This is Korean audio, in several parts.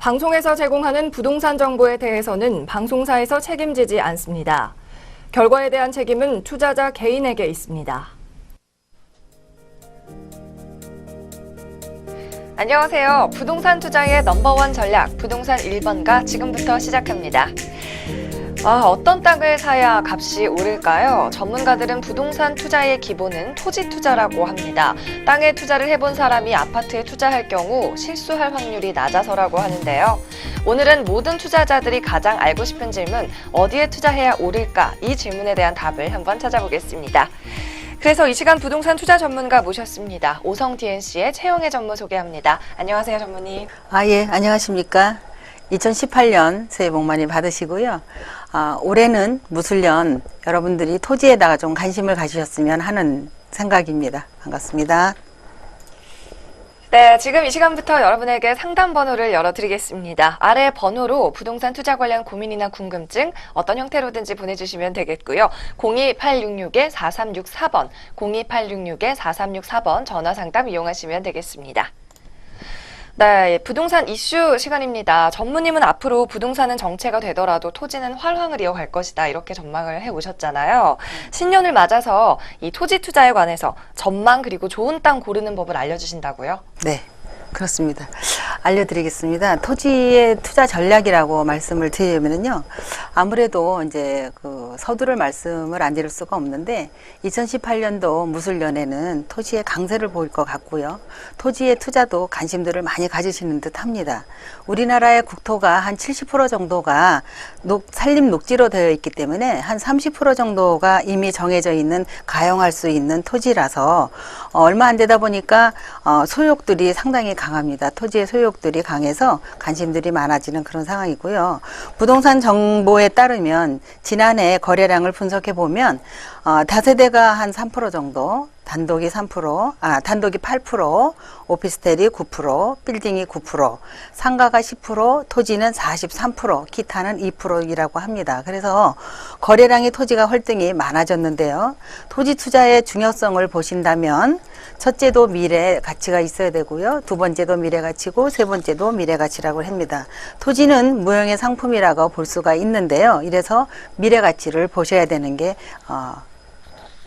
방송에서 제공하는 부동산 정보에 대해서는 방송사에서 책임지지 않습니다. 결과에 대한 책임은 투자자 개인에게 있습니다. 안녕하세요. 부동산 투자의 넘버원 전략, 부동산 1번가 지금부터 시작합니다. 어떤 땅을 사야 값이 오를까요? 전문가들은 부동산 투자의 기본은 토지 투자라고 합니다. 땅에 투자를 해본 사람이 아파트에 투자할 경우 실수할 확률이 낮아서라고 하는데요. 오늘은 모든 투자자들이 가장 알고 싶은 질문, 어디에 투자해야 오를까? 이 질문에 대한 답을 한번 찾아보겠습니다. 그래서 이 시간 부동산 투자 전문가 모셨습니다. 오성 DNC의 최영애 전무 소개합니다. 안녕하세요, 전무님. 예, 안녕하십니까. 2018년 새해 복 많이 받으시고요. 올해는 무술년 여러분들이 토지에다가 좀 관심을 가지셨으면 하는 생각입니다. 반갑습니다. 네, 지금 이 시간부터 여러분에게 상담 번호를 열어드리겠습니다. 아래 번호로 부동산 투자 관련 고민이나 궁금증 어떤 형태로든지 보내주시면 되겠고요. 02866-4364번, 02866-4364번 전화 상담 이용하시면 되겠습니다. 네, 부동산 이슈 시간입니다. 전무님은 앞으로 부동산은 정체가 되더라도 토지는 활황을 이어갈 것이다, 이렇게 전망을 해오셨잖아요. 신년을 맞아서 이 토지 투자에 관해서 전망 그리고 좋은 땅 고르는 법을 알려주신다고요? 네, 그렇습니다. 알려드리겠습니다. 토지의 투자 전략이라고 말씀을 드리면요. 아무래도 이제 서두를 말씀을 안 드릴 수가 없는데 2018년도 무술년에는 토지의 강세를 보일 것 같고요. 토지의 투자도 관심들을 많이 가지시는 듯 합니다. 우리나라의 국토가 한 70% 정도가 산림 녹지로 되어 있기 때문에 한 30% 정도가 이미 정해져 있는 가용할 수 있는 토지라서 얼마 안 되다 보니까 소욕들이 상당히 강합니다. 토지의 소욕들이 강해서 관심들이 많아지는 그런 상황이고요. 부동산 정보에 따르면 지난해 거래량을 분석해 보면 다세대가 한 3% 정도, 단독이 3%, 단독이 8%, 오피스텔이 9%, 빌딩이 9%, 상가가 10%, 토지는 43%, 기타는 2%이라고 합니다. 그래서 거래량의 토지가 활동이 많아졌는데요. 토지 투자의 중요성을 보신다면 첫째도 미래 가치가 있어야 되고요. 두 번째도 미래 가치고 세 번째도 미래 가치라고 합니다. 토지는 무형의 상품이라고 볼 수가 있는데요. 이래서 미래 가치를 보셔야 되는 게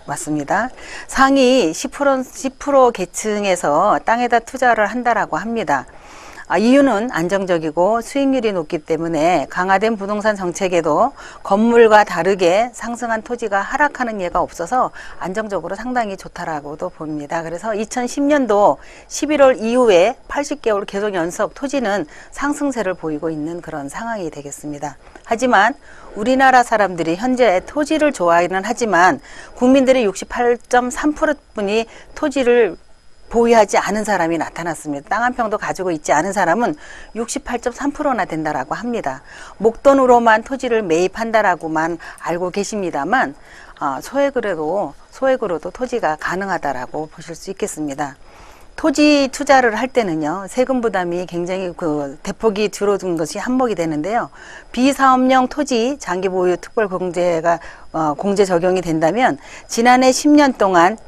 맞습니다. 상위 10% 계층에서 땅에다 투자를 한다라고 합니다. 이유는 안정적이고 수익률이 높기 때문에 강화된 부동산 정책에도 건물과 다르게 상승한 토지가 하락하는 예가 없어서 안정적으로 상당히 좋다라고도 봅니다. 그래서 2010년도 11월 이후에 80개월 계속 연속 토지는 상승세를 보이고 있는 그런 상황이 되겠습니다. 하지만 우리나라 사람들이 현재 토지를 좋아하기는 하지만 국민들의 68.3%분이 토지를 보유하지 않은 사람이 나타났습니다. 땅 한 평도 가지고 있지 않은 사람은 68.3%나 된다라고 합니다. 목돈으로만 토지를 매입한다라고만 알고 계십니다만 소액으로도 토지가 가능하다라고 보실 수 있겠습니다. 토지 투자를 할 때는요, 세금 부담이 굉장히 대폭이 줄어든 것이 한몫이 되는데요. 비사업용 토지 장기 보유 특별 공제가 공제 적용이 된다면 지난해 10년 동안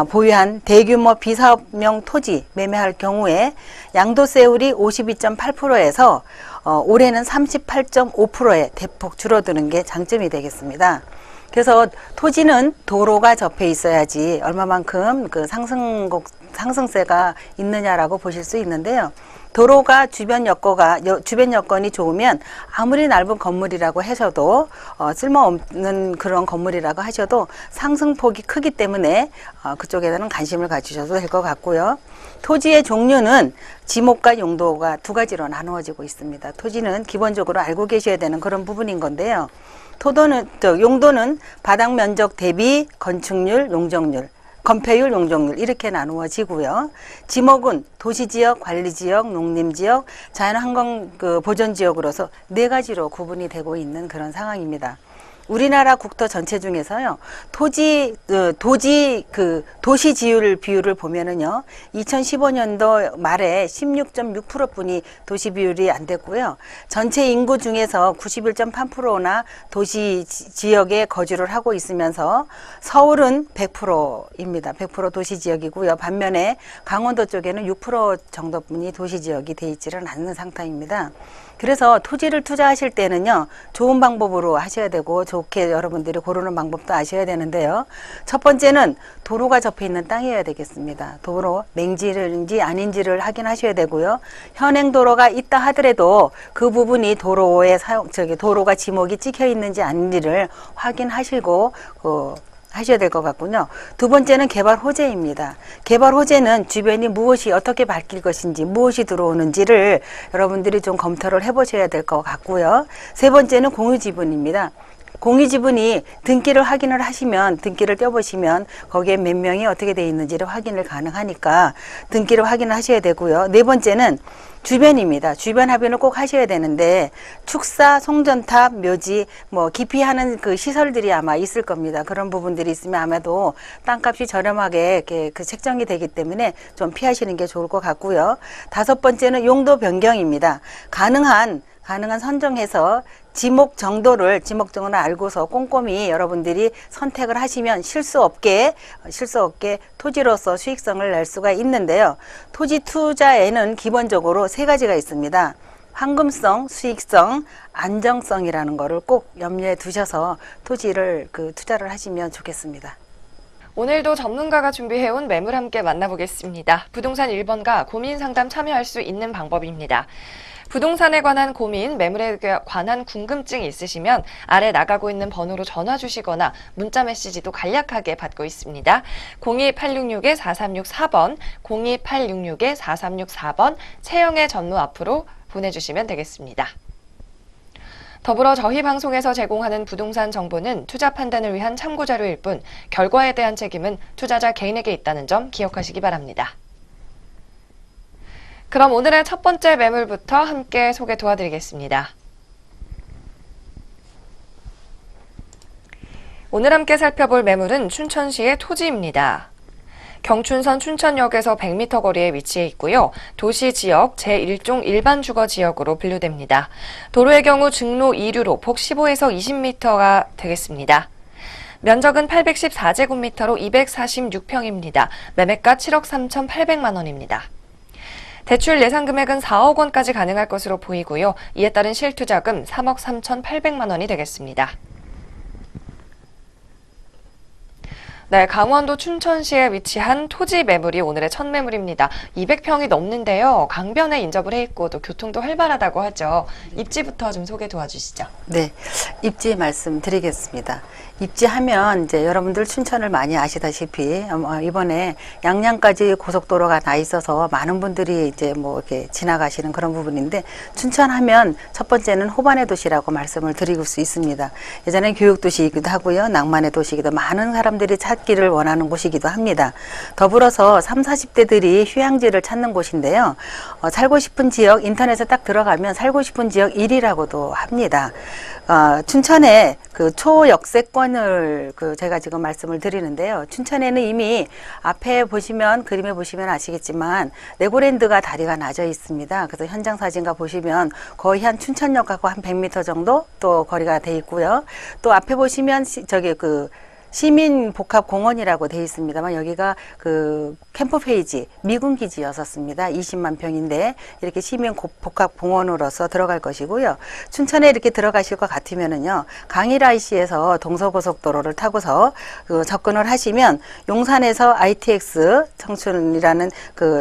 보유한 대규모 비사업용 토지 매매할 경우에 양도세율이 52.8%에서 올해는 38.5%에 대폭 줄어드는 게 장점이 되겠습니다. 그래서 토지는 도로가 접해 있어야지 얼마만큼 상승세가 있느냐라고 보실 수 있는데요. 도로가 주변 여건이 좋으면 아무리 넓은 건물이라고 하셔도 쓸모없는 그런 건물이라고 하셔도 상승폭이 크기 때문에 그쪽에는 관심을 가지셔도 될 것 같고요. 토지의 종류는 지목과 용도가 두 가지로 나누어지고 있습니다. 토지는 기본적으로 알고 계셔야 되는 그런 부분인 건데요. 용도는 바닥 면적 대비 건축률, 용적률, 건폐율, 용적률 이렇게 나누어지고요. 지목은 도시지역, 관리지역, 농림지역, 자연환경 보전지역으로서 네 가지로 구분이 되고 있는 그런 상황입니다. 우리나라 국토 전체 중에서요, 도시 지율 비율을 보면은요, 2015년도 말에 16.6% 뿐이 도시 비율이 안 됐고요. 전체 인구 중에서 91.8%나 도시 지역에 거주를 하고 있으면서 서울은 100%입니다. 100% 도시 지역이고요. 반면에 강원도 쪽에는 6% 정도뿐이 도시 지역이 돼 있지는 않는 상태입니다. 그래서 토지를 투자하실 때는요, 좋은 방법으로 하셔야 되고 좋게 여러분들이 고르는 방법도 아셔야 되는데요. 첫 번째는 도로가 접해 있는 땅이어야 되겠습니다. 도로 맹지인지 아닌지를 확인하셔야 되고요. 현행 도로가 있다 하더라도 그 부분이 도로가 지목이 찍혀 있는지 아닌지를 확인하시고 하셔야 될 것 같군요. 두 번째는 개발 호재입니다. 개발 호재는 주변이 무엇이 어떻게 바뀔 것인지, 무엇이 들어오는지를 여러분들이 좀 검토를 해보셔야 될 것 같고요. 세 번째는 공유지분입니다. 공유지분이 등기를 확인을 하시면, 등기를 떼어보시면 거기에 몇 명이 어떻게 되어 있는지를 확인을 가능하니까 등기를 확인을 하셔야 되고요. 네 번째는 주변입니다. 주변 합의를 꼭 하셔야 되는데, 축사, 송전탑, 묘지, 기피하는 그 시설들이 아마 있을 겁니다. 그런 부분들이 있으면 아마도 땅값이 저렴하게 이렇게 책정이 되기 때문에 좀 피하시는 게 좋을 것 같고요. 다섯 번째는 용도 변경입니다. 가능한 선정해서 지목 정도를 알고서 꼼꼼히 여러분들이 선택을 하시면 실수 없게 토지로서 수익성을 낼 수가 있는데요. 토지 투자에는 기본적으로 세 가지가 있습니다. 황금성, 수익성, 안정성이라는 거를 꼭 염려해 두셔서 토지를 투자를 하시면 좋겠습니다. 오늘도 전문가가 준비해온 매물 함께 만나보겠습니다. 부동산 1번가 고민 상담 참여할 수 있는 방법입니다. 부동산에 관한 고민, 매물에 관한 궁금증이 있으시면 아래 나가고 있는 번호로 전화 주시거나 문자 메시지도 간략하게 받고 있습니다. 02866-4364번, 02866-4364번 채영의 전무 앞으로 보내주시면 되겠습니다. 더불어 저희 방송에서 제공하는 부동산 정보는 투자 판단을 위한 참고자료일 뿐 결과에 대한 책임은 투자자 개인에게 있다는 점 기억하시기 바랍니다. 그럼 오늘의 첫 번째 매물부터 함께 소개 도와드리겠습니다. 오늘 함께 살펴볼 매물은 춘천시의 토지입니다. 경춘선 춘천역에서 100m 거리에 위치해 있고요. 도시지역 제1종 일반 주거 지역으로 분류됩니다. 도로의 경우 증로 2류로 폭 15에서 20m가 되겠습니다. 면적은 814제곱미터로 246평입니다. 매매가 7억 3,800만 원입니다. 대출 예상 금액은 4억 원까지 가능할 것으로 보이고요. 이에 따른 실투자금 3억 3,800만 원이 되겠습니다. 네, 강원도 춘천시에 위치한 토지 매물이 오늘의 첫 매물입니다. 200평이 넘는데요. 강변에 인접을 해 있고 또 교통도 활발하다고 하죠. 입지부터 좀 소개 도와주시죠. 네, 입지 말씀드리겠습니다. 입지하면 이제 여러분들 춘천을 많이 아시다시피 이번에 양양까지 고속도로가 나 있어서 많은 분들이 이제 이렇게 지나가시는 그런 부분인데, 춘천하면 첫 번째는 호반의 도시라고 말씀을 드릴 수 있습니다. 예전에 교육도시이기도 하고요, 낭만의 도시이기도, 많은 사람들이 찾기를 원하는 곳이기도 합니다. 더불어서 30, 40대들이 휴양지를 찾는 곳인데요. 살고 싶은 지역, 인터넷에 딱 들어가면 살고 싶은 지역 1위라고도 합니다. 춘천에 초역세권을 제가 지금 말씀을 드리는데요. 춘천에는 이미 앞에 보시면, 그림에 보시면 아시겠지만 레고랜드가 다리가 나져 있습니다. 그래서 현장 사진가 보시면 거의 한 춘천역하고 한 100m 정도 또 거리가 돼 있고요. 또 앞에 보시면 시민복합공원이라고 되어 있습니다만, 여기가 캠프 페이지 미군 기지였었습니다. 20만 평인데 이렇게 시민복합공원으로서 들어갈 것이고요. 춘천에 이렇게 들어가실 것 같으면은요, 강일 IC에서 동서고속도로를 타고서 접근을 하시면 용산에서 ITX 청춘이라는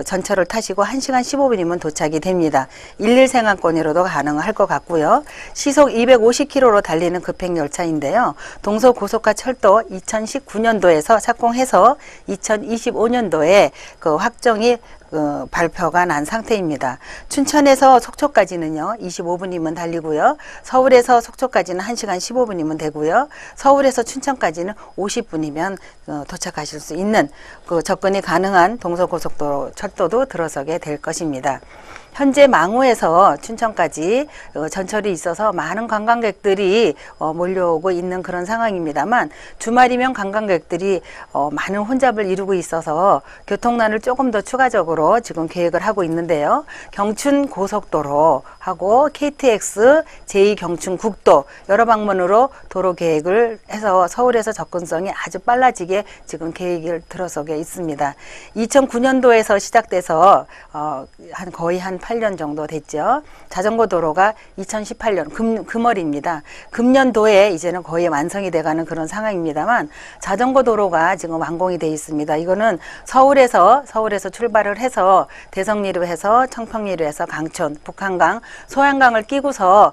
전철을 타시고 1시간 15분이면 도착이 됩니다. 11 생활권으로도 가능할 것 같고요. 시속 250km로 달리는 급행열차인데요. 동서고속화 철도 2019년도에서 착공해서 2025년도에 확정이 발표가 난 상태입니다. 춘천에서 속초까지는요 25분이면 달리고요. 서울에서 속초까지는 1시간 15분이면 되고요. 서울에서 춘천까지는 50분이면 도착하실 수 있는 접근이 가능한 동서고속도로 철도도 들어서게 될 것입니다. 현재 망우에서 춘천까지 전철이 있어서 많은 관광객들이 몰려오고 있는 그런 상황입니다만 주말이면 관광객들이 많은 혼잡을 이루고 있어서 교통난을 조금 더 추가적으로 지금 계획을 하고 있는데요. 경춘 고속도로하고 KTX, 제2경춘 국도 여러 방면으로 도로 계획을 해서 서울에서 접근성이 아주 빨라지게 지금 계획을 들어서게 있습니다. 2009년도에서 시작돼서 거의 한 8년 정도 됐죠. 자전거 도로가 2018년 금월입니다. 금년도에 이제는 거의 완성이 돼가는 그런 상황입니다만 자전거 도로가 지금 완공이 돼 있습니다. 이거는 서울에서 출발을 해서 대성리로 해서 청평리로 해서 강촌, 북한강, 소양강을 끼고서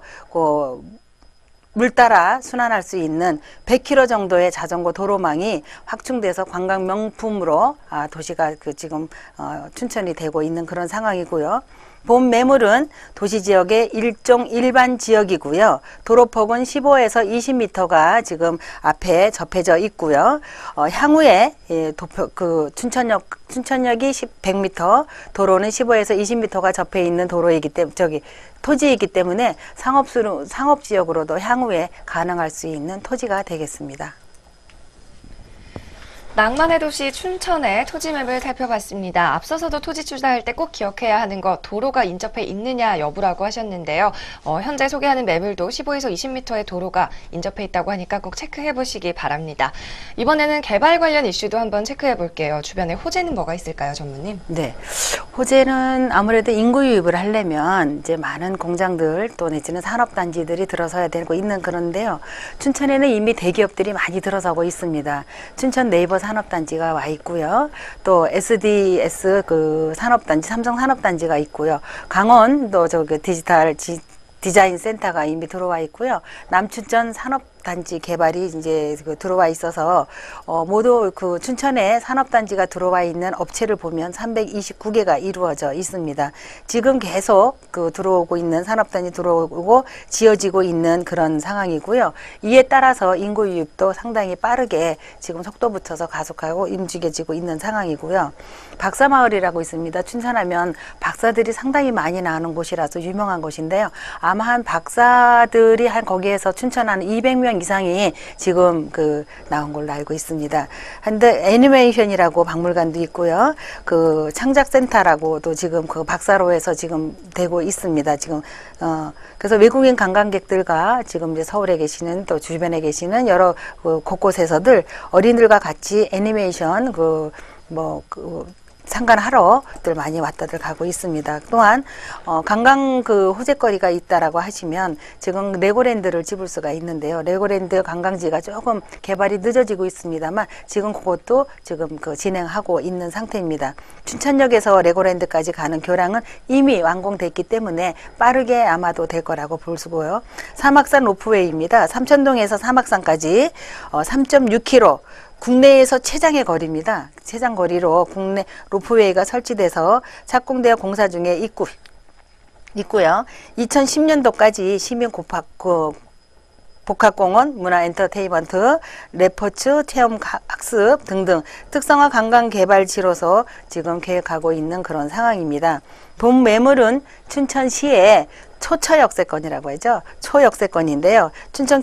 물 따라 순환할 수 있는 100km 정도의 자전거 도로망이 확충돼서 관광 명품으로 도시가 지금 춘천이 되고 있는 그런 상황이고요. 본 매물은 도시 지역의 일종 일반 지역이고요. 도로폭은 15에서 20m가 지금 앞에 접해져 있고요. 향후에 춘천역이 100m, 도로는 15에서 20m가 접해 있는 토지이기 때문에 상업 지역으로도 향후에 가능할 수 있는 토지가 되겠습니다. 낭만의 도시 춘천의 토지맵을 살펴봤습니다. 앞서서도 토지 투자할 때 꼭 기억해야 하는 것, 도로가 인접해 있느냐 여부라고 하셨는데요. 현재 소개하는 매물도 15에서 20m의 도로가 인접해 있다고 하니까 꼭 체크해 보시기 바랍니다. 이번에는 개발 관련 이슈도 한번 체크해 볼게요. 주변에 호재는 뭐가 있을까요, 전무님? 네. 호재는 아무래도 인구 유입을 하려면 이제 많은 공장들 또 내지는 산업단지들이 들어서야 되고 있는 그런데요. 춘천에는 이미 대기업들이 많이 들어서고 있습니다. 춘천 네이버 산업단지가 와 있고요. 또 SDS 산업단지, 삼성 산업단지가 있고요. 강원도 디자인 센터가 이미 들어와 있고요. 남춘천 산업단지 개발이 이제 들어와 있어서 모두 춘천에 산업단지가 들어와 있는 업체를 보면 329개가 이루어져 있습니다. 지금 계속 들어오고 있는 산업단지 들어오고 지어지고 있는 그런 상황이고요. 이에 따라서 인구 유입도 상당히 빠르게 지금 속도 붙여서 가속하고 움직여지고 있는 상황이고요. 박사마을이라고 있습니다. 춘천하면 박사들이 상당히 많이 나오는 곳이라서 유명한 곳인데요. 아마 한 박사들이 거기에서 춘천 한 200명 이상이 지금 나온 걸로 알고 있습니다. 한데 애니메이션이라고 박물관도 있고요. 창작센터라고도 지금 박사로에서 지금 되고 있습니다. 지금 그래서 외국인 관광객들과 지금 이제 서울에 계시는 또 주변에 계시는 여러 곳곳에서들 어린들과 같이 애니메이션 참관하러들 많이 왔다들 가고 있습니다. 또한 관광 호재거리가 있다라고 하시면 지금 레고랜드를 집을 수가 있는데요. 레고랜드 관광지가 조금 개발이 늦어지고 있습니다만 지금 그것도 지금 진행하고 있는 상태입니다. 춘천역에서 레고랜드까지 가는 교량은 이미 완공됐기 때문에 빠르게 아마도 될 거라고 볼 수고요. 사막산 로프웨이입니다. 삼천동에서 사막산까지 3.6km 국내에서 최장의 거리입니다. 최장 거리로 국내 로프웨이가 설치돼서 착공되어 공사 중에 있고요. 2010년도까지 시민 복합공원, 문화 엔터테인먼트, 레포츠, 체험 학습 등등 특성화 관광 개발지로서 지금 계획하고 있는 그런 상황입니다. 본 매물은 춘천시의 초처역세권이라고 하죠. 초역세권인데요. 춘천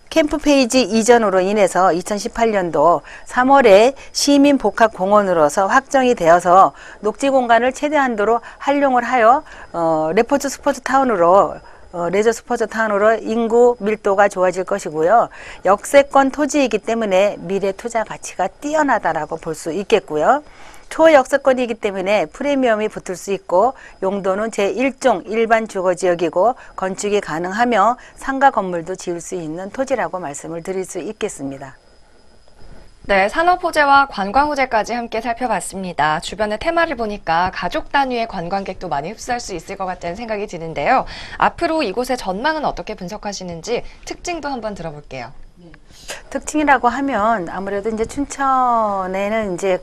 캠프페이지 이전으로 인해서 2018년도 3월에 시민복합공원으로서 확정이 되어서 녹지 공간을 최대한도로 활용을 하여 레포츠 스포츠타운으로 레저 스포츠타운으로 인구 밀도가 좋아질 것이고요. 역세권 토지이기 때문에 미래 투자 가치가 뛰어나다라고 볼 수 있겠고요. 초역세권이기 때문에 프리미엄이 붙을 수 있고 용도는 제1종 일반 주거지역이고 건축이 가능하며 상가 건물도 지을 수 있는 토지라고 말씀을 드릴 수 있겠습니다. 네, 산업 호재와 관광 호재까지 함께 살펴봤습니다. 주변의 테마를 보니까 가족 단위의 관광객도 많이 흡수할 수 있을 것 같다는 생각이 드는데요. 앞으로 이곳의 전망은 어떻게 분석하시는지 특징도 한번 들어볼게요. 특징이라고 하면 아무래도 이제 춘천에는 이제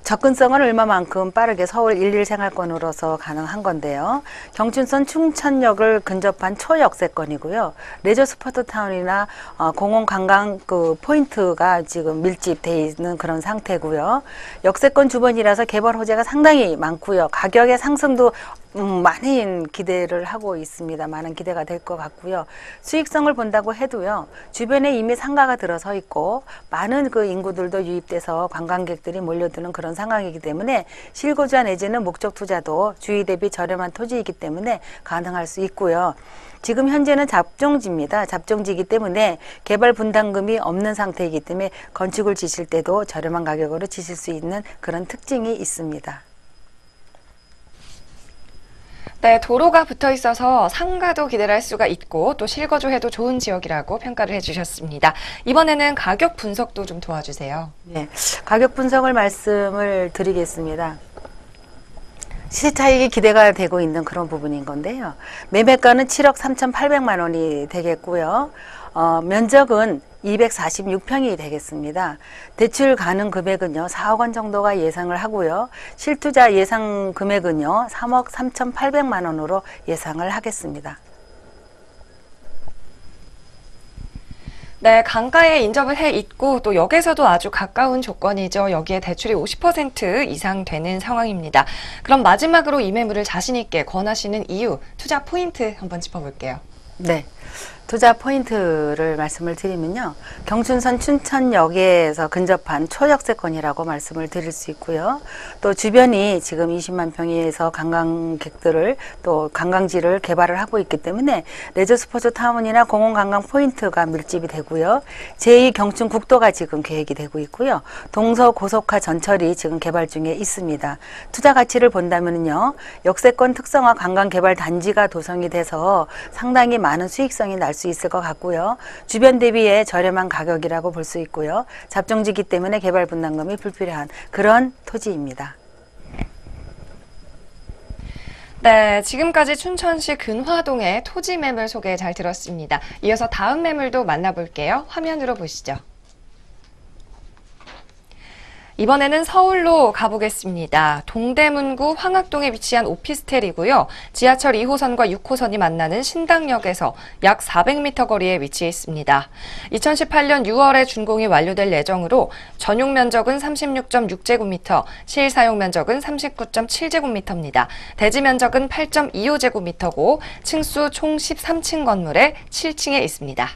접근성은 얼마만큼 빠르게 서울 1일 생활권으로서 가능한 건데요. 경춘선 충천역을 근접한 초역세권이고요. 레저 스포츠 타운이나 공원 관광 그 포인트가 지금 밀집돼 있는 그런 상태고요. 역세권 주변이라서 개발 호재가 상당히 많고요. 가격의 상승도 많은 기대를 하고 있습니다. 많은 기대가 될 것 같고요. 수익성을 본다고 해도요. 주변에 이미 상가가 들어서 있고 많은 그 인구들도 유입돼서 관광객들이 몰려드는 그런 상황이기 때문에 실거주와 내지는 목적 투자도 주위 대비 저렴한 토지이기 때문에 가능할 수 있고요. 지금 현재는 잡종지입니다. 잡종지이기 때문에 개발 분담금이 없는 상태이기 때문에 건축을 지실 때도 저렴한 가격으로 지실 수 있는 그런 특징이 있습니다. 네, 도로가 붙어 있어서 상가도 기대를 할 수가 있고 또 실거주해도 좋은 지역이라고 평가를 해주셨습니다. 이번에는 가격 분석도 좀 도와주세요. 네, 가격 분석을 말씀을 드리겠습니다. 시세 차익이 기대가 되고 있는 그런 부분인 건데요. 매매가는 7억 3,800만 원이 되겠고요. 면적은 246평이 되겠습니다. 대출 가능 금액은요, 4억 원 정도가 예상을 하고요. 실투자 예상 금액은요, 3억 3,800만 원으로 예상을 하겠습니다. 네, 강가에 인접을 해 있고 또 역에서도 아주 가까운 조건이죠. 여기에 대출이 50% 이상 되는 상황입니다. 그럼 마지막으로 이 매물을 자신 있게 권하시는 이유, 투자 포인트 한번 짚어볼게요. 네. 투자 포인트를 말씀을 드리면요. 경춘선 춘천역에서 근접한 초역세권이라고 말씀을 드릴 수 있고요. 또 주변이 지금 20만 평에서 관광객들을 또 관광지를 개발을 하고 있기 때문에 레저 스포츠 타운이나 공원 관광 포인트가 밀집이 되고요. 제2 경춘 국도가 지금 계획이 되고 있고요. 동서 고속화 전철이 지금 개발 중에 있습니다. 투자 가치를 본다면요. 역세권 특성화 관광 개발 단지가 도성이 돼서 상당히 많은 수익성이 날 수 있을 것 같고요. 주변 대비에 저렴한 가격이라고 볼 수 있고요. 잡종지기 때문에 개발 분담금이 불필요한 그런 토지입니다. 네, 지금까지 춘천시 근화동의 토지 매물 소개 잘 들었습니다. 이어서 다음 매물도 만나볼게요. 화면으로 보시죠. 이번에는 서울로 가보겠습니다. 동대문구 황학동에 위치한 오피스텔이고요. 지하철 2호선과 6호선이 만나는 신당역에서 약 400m 거리에 위치해 있습니다. 2018년 6월에 준공이 완료될 예정으로 전용 면적은 36.6제곱미터, 실사용 면적은 39.7제곱미터입니다. 대지 면적은 8.25제곱미터고 층수 총 13층 건물에 7층에 있습니다.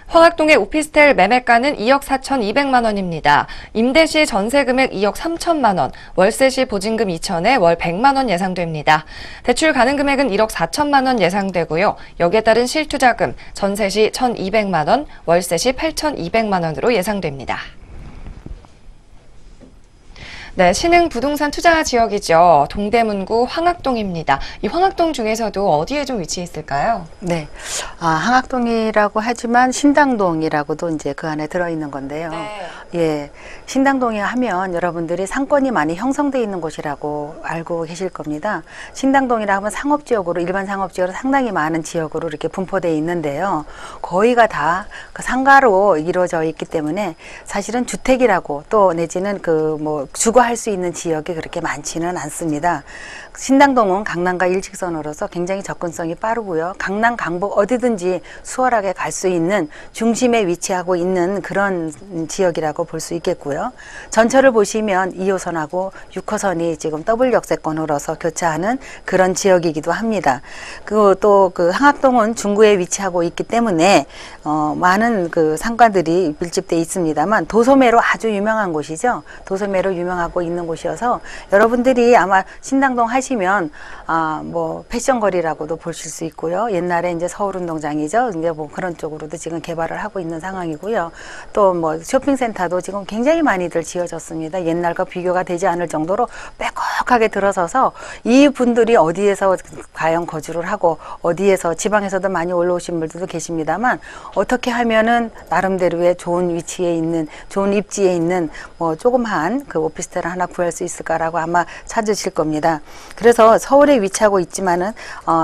황학동의 오피스텔 매매가는 2억 4,200만 원입니다. 임대 시 전세 금액 2억 3천만 원, 월세 시 보증금 2천에 월 100만 원 예상됩니다. 대출 가능 금액은 1억 4천만 원 예상되고요. 여기에 따른 실투자금, 전세 시 1,200만 원, 월세 시 8,200만 원으로 예상됩니다. 네, 신흥 부동산 투자 지역이죠. 동대문구 황학동입니다. 이 황학동 중에서도 어디에 좀 위치해 있을까요? 네. 황학동이라고 하지만 신당동이라고도 이제 그 안에 들어있는 건데요. 네. 예. 신당동에 하면 여러분들이 상권이 많이 형성되어 있는 곳이라고 알고 계실 겁니다. 신당동이라 하면 상업지역으로, 일반 상업지역으로 상당히 많은 지역으로 이렇게 분포되어 있는데요. 거의가 다 그 상가로 이루어져 있기 때문에 사실은 주택이라고 또 내지는 주거할 수 있는 지역이 그렇게 많지는 않습니다. 신당동은 강남과 일직선으로서 굉장히 접근성이 빠르고요. 강남, 강북 어디든지 수월하게 갈 수 있는 중심에 위치하고 있는 그런 지역이라고 볼 수 있겠고요. 전철을 보시면 2호선하고 6호선이 지금 더블 역세권으로서 교차하는 그런 지역이기도 합니다. 또 황학동은 중구에 위치하고 있기 때문에 많은 그 상가들이 밀집돼 있습니다만 도소매로 아주 유명한 곳이죠. 도소매로 유명하고 있는 곳이어서 여러분들이 아마 신당동 하시면 패션거리라고도 보실 수 있고요. 옛날에 이제 서울운동장이죠. 이제 그런 쪽으로도 지금 개발을 하고 있는 상황이고요. 또 쇼핑센터도 지금 굉장히 많이들 지어졌습니다. 옛날과 비교가 되지 않을 정도로 빼곡하게 들어서서 이 분들이 어디에서 과연 거주를 하고 어디에서 지방에서도 많이 올라오신 분들도 계십니다만 어떻게 하면은 나름대로의 좋은 위치에 있는 좋은 입지에 있는 조그마한 그 오피스텔을 하나 구할 수 있을까라고 아마 찾으실 겁니다. 그래서 서울에 위치하고 있지만은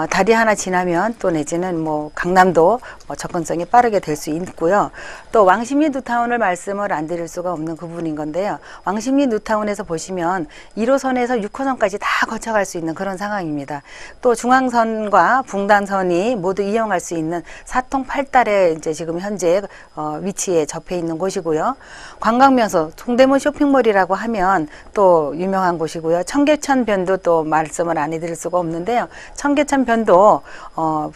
다리 하나 지나면 또 내지는 강남도 접근성이 빠르게 될 수 있고요. 또 왕십리 뉴타운을 말씀을 안 드릴 수가 없는 그 부분인 건데요. 왕십리 뉴타운에서 보시면 1호선에서 6호선까지 다 거쳐갈 수 있는 그런 상황입니다. 또 중앙선과 붕단선이 모두 이용할 수 있는 사통팔달에 이제 지금 현재 위치에 접해 있는 곳이고요. 관광명소 동대문 쇼핑몰이라고 하면 또 유명한 곳이고요. 청계천변도 또 말씀을 안 해드릴 수가 없는데요. 청계천변도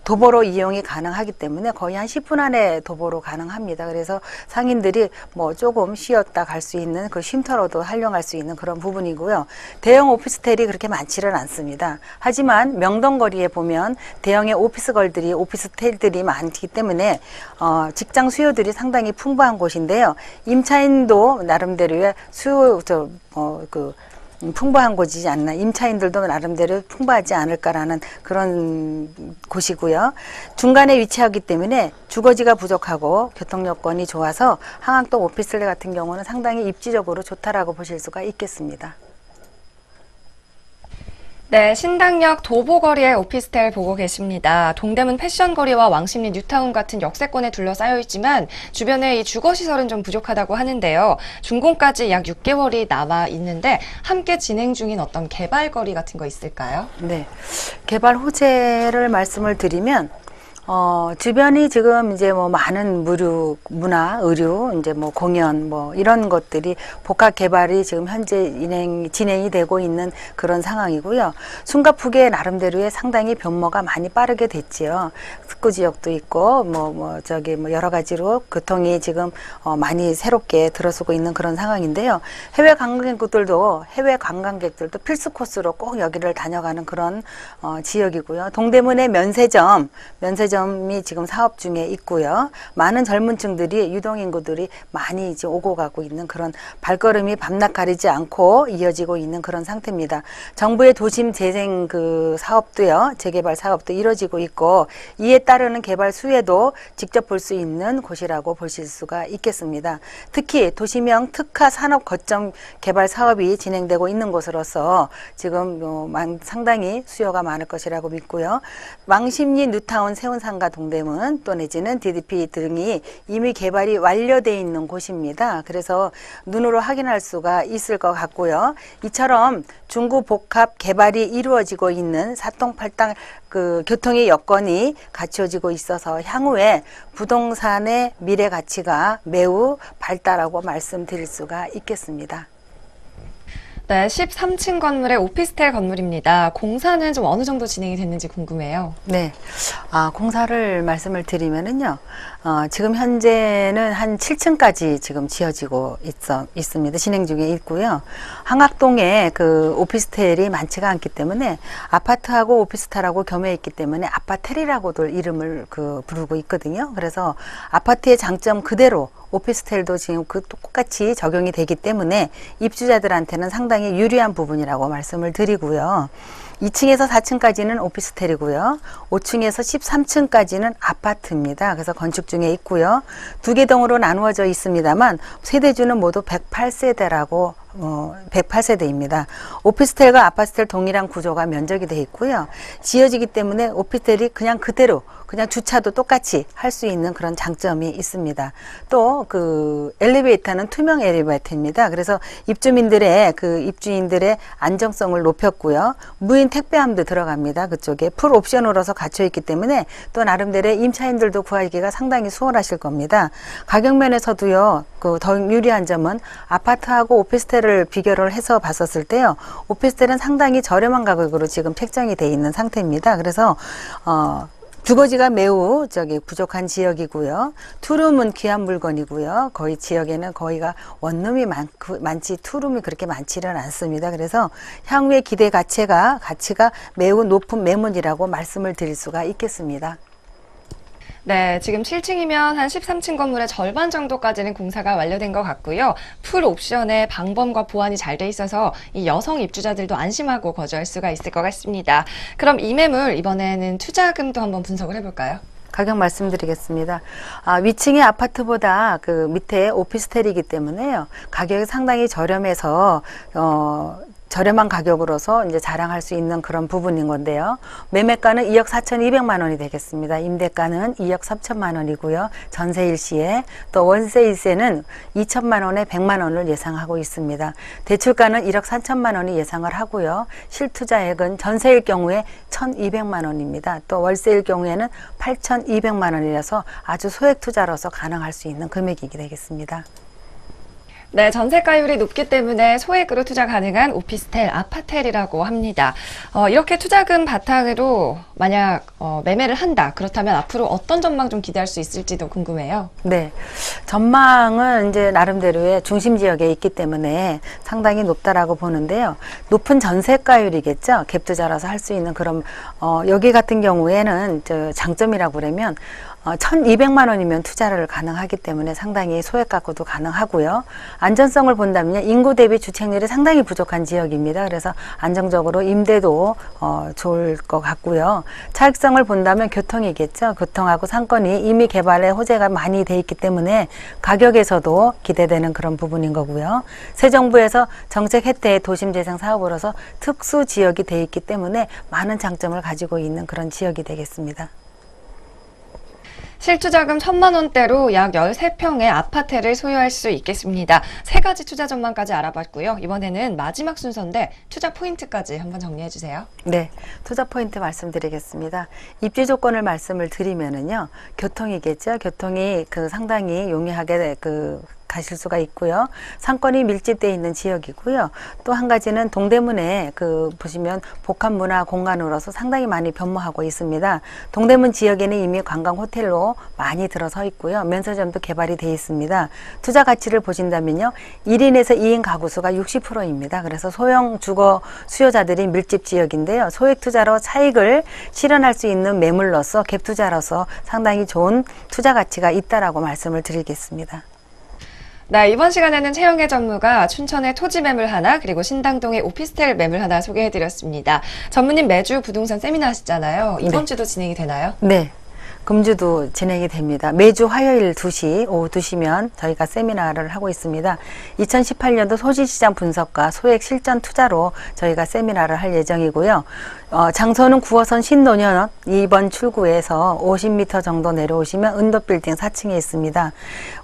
도보로 이용이 가능하기 때문에 거의 한 10분 안에 도보로 가능합니다. 그래서 상인들이 뭐 조금 쉬었다 갈 수 있는 그 쉼터로도 활용할 수 있는 그런 부분이고요. 대형 오피스텔이 그렇게 많지는 않습니다. 하지만 명동거리에 보면 대형의 오피스텔들이 많기 때문에 직장 수요들이 상당히 풍부한 곳인데요. 임차인도 나름대로의 풍부한 곳이지 않나, 임차인들도 나름대로 풍부하지 않을까라는 그런 곳이고요. 중간에 위치하기 때문에 주거지가 부족하고 교통 여건이 좋아서 항암동 오피스텔 같은 경우는 상당히 입지적으로 좋다라고 보실 수가 있겠습니다. 네, 신당역 도보거리의 오피스텔 보고 계십니다. 동대문 패션거리와 왕십리 뉴타운 같은 역세권에 둘러싸여 있지만 주변에 이 주거시설은 좀 부족하다고 하는데요. 준공까지 약 6개월이 남아 있는데 함께 진행 중인 어떤 개발거리 같은 거 있을까요? 네, 개발 호재를 말씀을 드리면 주변이 지금 이제 뭐 많은 문화, 의류, 이제 뭐 공연, 뭐 이런 것들이 복합 개발이 지금 현재 진행이 되고 있는 그런 상황이고요. 숨가쁘게 나름대로의 상당히 변모가 많이 빠르게 됐지요. 특구 지역도 있고, 여러 가지로 교통이 지금 많이 새롭게 들어서고 있는 그런 상황인데요. 해외 관광객들도 필수 코스로 꼭 여기를 다녀가는 그런 지역이고요. 동대문의 면세점이 지금 사업 중에 있고요. 많은 젊은층들이 유동인구들이 많이 이제 오고 가고 있는 그런 발걸음이 밤낮 가리지 않고 이어지고 있는 그런 상태입니다. 정부의 도심 재생 재개발 사업도 이루어지고 있고 이에 따르는 개발 수혜도 직접 볼 수 있는 곳이라고 보실 수가 있겠습니다. 특히 도시명 특화 산업 거점 개발 사업이 진행되고 있는 곳으로서 지금 상당히 수요가 많을 것이라고 믿고요. 왕십리 뉴타운 세운상가 동대문 또 내지는 DDP 등이 이미 개발이 완료되어 있는 곳입니다. 그래서 눈으로 확인할 수가 있을 것 같고요. 이처럼 중구 복합 개발이 이루어지고 있는 사통팔당 교통의 여건이 갖춰지고 있어서 향후에 부동산의 미래 가치가 매우 밝다라고 말씀드릴 수가 있겠습니다. 네, 13층 건물의 오피스텔 건물입니다. 공사는 좀 어느 정도 진행이 됐는지 궁금해요. 네. 공사를 말씀을 드리면은요, 지금 현재는 한 7층까지 지금 지어지고 있습니다. 진행 중에 있고요. 항학동에 그 오피스텔이 많지가 않기 때문에 아파트하고 오피스텔하고 겸해 있기 때문에 아파텔이라고도 이름을 부르고 있거든요. 그래서 아파트의 장점 그대로 오피스텔도 지금 똑같이 적용이 되기 때문에 입주자들한테는 상당히 유리한 부분이라고 말씀을 드리고요. 2층에서 4층까지는 오피스텔이고요. 5층에서 13층까지는 아파트입니다. 그래서 건축 중에 있고요. 두 개 동으로 나누어져 있습니다만 세대주는 모두 108세대라고 108세대입니다. 오피스텔과 아파트텔 동일한 구조가 면적이 되어 있고요. 지어지기 때문에 오피스텔이 그냥 그대로 그냥 주차도 똑같이 할 수 있는 그런 장점이 있습니다. 또 엘리베이터는 투명 엘리베이터입니다. 그래서 입주인들의 안정성을 높였고요. 무인 택배함도 들어갑니다. 그쪽에 풀 옵션으로서 갖춰 있기 때문에 또 나름대로의 임차인들도 구하기가 상당히 수월하실 겁니다. 가격 면에서도요. 더 유리한 점은 아파트하고 오피스텔을 비교를 해서 봤었을 때요. 오피스텔은 상당히 저렴한 가격으로 지금 책정이 되어 있는 상태입니다. 그래서 주거지가 매우 부족한 지역이고요. 투룸은 귀한 물건이고요. 거의 지역에는 거의가 원룸이 많지 투룸이 그렇게 많지는 않습니다. 그래서 향후의 기대 가치가 매우 높은 매물이라고 말씀을 드릴 수가 있겠습니다. 네, 지금 7층이면 한 13층 건물의 절반 정도까지는 공사가 완료된 것 같고요. 풀 옵션의 방범과 보안이 잘 돼 있어서 이 여성 입주자들도 안심하고 거주할 수가 있을 것 같습니다. 그럼 이 매물 이번에는 투자금도 한번 분석을 해볼까요? 가격 말씀드리겠습니다. 위층의 아파트보다 밑에 오피스텔이기 때문에요. 가격이 상당히 저렴해서 저렴한 가격으로서 이제 자랑할 수 있는 그런 부분인 건데요. 매매가는 2억 4,200만 원이 되겠습니다. 임대가는 2억 3천만 원이고요. 전세 일시에 또 월세 일세는 2천만 원에 100만 원을 예상하고 있습니다. 대출가는 1억 4천만 원이 예상을 하고요. 실투자액은 전세일 경우에 1,200만 원입니다. 또 월세일 경우에는 8,200만 원이라서 아주 소액 투자로서 가능할 수 있는 금액이 되겠습니다. 네, 전세가율이 높기 때문에 소액으로 투자 가능한 오피스텔, 아파텔이라고 합니다. 이렇게 투자금 바탕으로 만약 매매를 한다. 그렇다면 앞으로 어떤 전망 좀 기대할 수 있을지도 궁금해요. 네, 전망은 이제 나름대로의 중심 지역에 있기 때문에 상당히 높다라고 보는데요. 높은 전세가율이겠죠. 갭 투자라서 할 수 있는 그런 여기 같은 경우에는 장점이라고 그러면 1,200만 원이면 투자를 가능하기 때문에 상당히 소액 갖고도 가능하고요. 안전성을 본다면 인구 대비 주택률이 상당히 부족한 지역입니다. 그래서 안정적으로 임대도 좋을 것 같고요. 차익성을 본다면 교통이겠죠. 교통하고 상권이 이미 개발에 호재가 많이 돼 있기 때문에 가격에서도 기대되는 그런 부분인 거고요. 새 정부에서 정책 혜택 도심재생 사업으로서 특수 지역이 돼 있기 때문에 많은 장점을 가지고 있는 그런 지역이 되겠습니다. 실투자금 1,000만 원대로 약 13평의 아파트를 소유할 수 있겠습니다. 세 가지 투자 전망까지 알아봤고요. 이번에는 마지막 순서인데 투자 포인트까지 한번 정리해 주세요. 네, 투자 포인트 말씀드리겠습니다. 입지 조건을 말씀을 드리면은요, 교통이겠죠. 교통이 상당히 용이하게 가실 수가 있고요. 상권이 밀집되어 있는 지역이고요. 또 한 가지는 동대문에 보시면 복합문화 공간으로서 상당히 많이 변모하고 있습니다. 동대문 지역에는 이미 관광 호텔로 많이 들어서 있고요. 면세점도 개발이 되어 있습니다. 투자 가치를 보신다면요. 1인에서 2인 가구 수가 60%입니다. 그래서 소형 주거 수요자들이 밀집 지역인데요. 소액 투자로 차익을 실현할 수 있는 매물로서 갭 투자로서 상당히 좋은 투자 가치가 있다라고 말씀을 드리겠습니다. 네, 이번 시간에는 최영애 전무가 춘천의 토지 매물 하나 그리고 신당동의 오피스텔 매물 하나 소개해드렸습니다. 전무님 매주 부동산 세미나 하시잖아요. 이번 주도 진행이 되나요? 네. 금주도 진행이 됩니다. 매주 화요일 2시, 오후 2시면 저희가 세미나를 하고 있습니다. 2018년도 토지시장 분석과 소액 실전 투자로 저희가 세미나를 할 예정이고요. 장소는 9호선 신논현 2번 출구에서 50m 정도 내려오시면 은도빌딩 4층에 있습니다.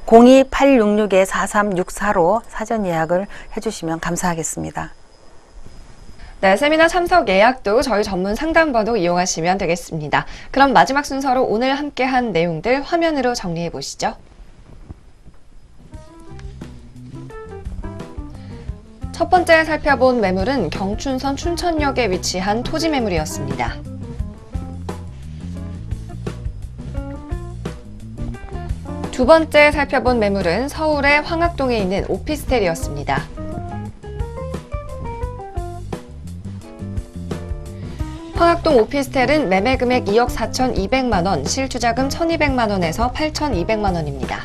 02-866-4364로 사전 예약을 해주시면 감사하겠습니다. 네, 세미나 참석 예약도 저희 전문 상담번호 이용하시면 되겠습니다. 그럼 마지막 순서로 오늘 함께한 내용들 화면으로 정리해 보시죠. 첫 번째 살펴본 매물은 경춘선 춘천역에 위치한 토지 매물이었습니다. 두 번째 살펴본 매물은 서울의 황학동에 있는 오피스텔이었습니다. 황학동 오피스텔은 매매 금액 2억 4,200만 원, 실투자금 1,200만 원에서 8,200만 원입니다.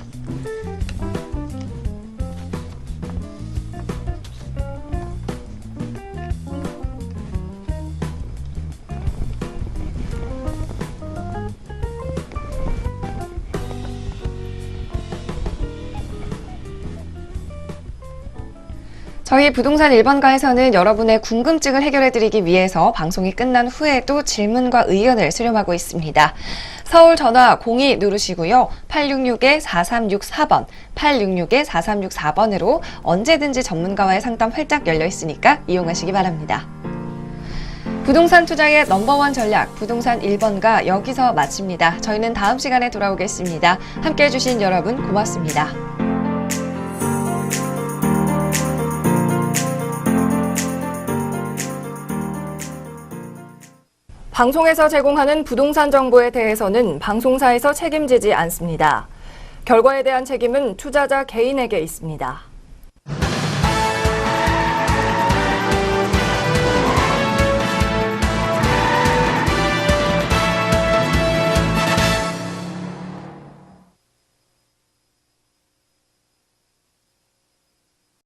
저희 부동산 1번가에서는 여러분의 궁금증을 해결해드리기 위해서 방송이 끝난 후에도 질문과 의견을 수렴하고 있습니다. 서울 전화 02 누르시고요. 866-4364번, 866-4364번으로 언제든지 전문가와의 상담 활짝 열려 있으니까 이용하시기 바랍니다. 부동산 투자의 넘버원 전략, 부동산 1번가 여기서 마칩니다. 저희는 다음 시간에 돌아오겠습니다. 함께해 주신 여러분 고맙습니다. 방송에서 제공하는 부동산 정보에 대해서는 방송사에서 책임지지 않습니다. 결과에 대한 책임은 투자자 개인에게 있습니다.